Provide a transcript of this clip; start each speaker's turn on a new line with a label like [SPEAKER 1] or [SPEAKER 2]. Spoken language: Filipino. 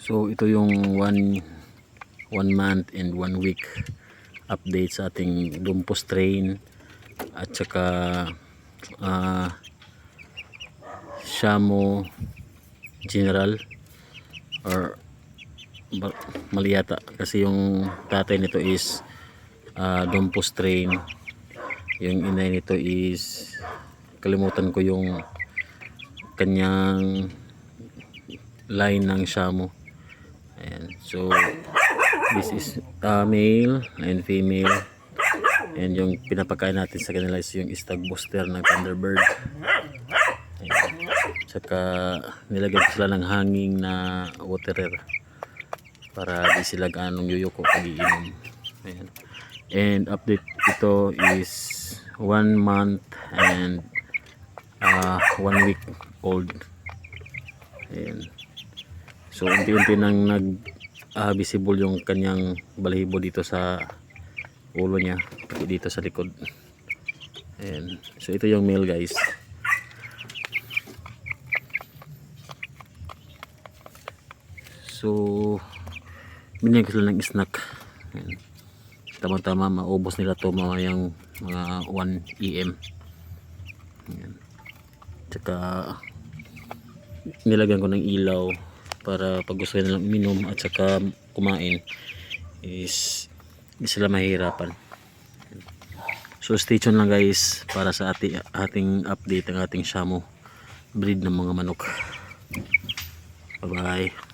[SPEAKER 1] So ito yung one month and 1 week update sa ating Dumpo strain at saka Shamo General, or mali yata kasi yung tatay nito is Dumpo strain, yung inay nito is kalimutan ko yung kanyang line ng Shamo. Ayan. So this is male and female, and yung pinapakain natin sa kanila is yung stag booster ng Thunderbird. Ayan. Saka nilagyan ko sila ng hanging na waterer para di sila ganong yuyuko pag iinom. Ayan. And update ito is 1 month and 1 week old. Ayan. So unti-unti nang visible yung kanyang balahibo dito sa ulo niya, pati dito sa likod. Ayan. So ito yung male, guys. So binigyan ko sila ng snack. Ayan. Tama-tama maubos nila to mamayang mga 1 EM. Ayan. Tsaka nilagyan ko ng ilaw para pag gusto nilang uminom at saka kumain is hindi sila mahihirapan. So stay tuned lang, guys, para sa ating update ng ating Shamo breed ng mga manok. Bye bye.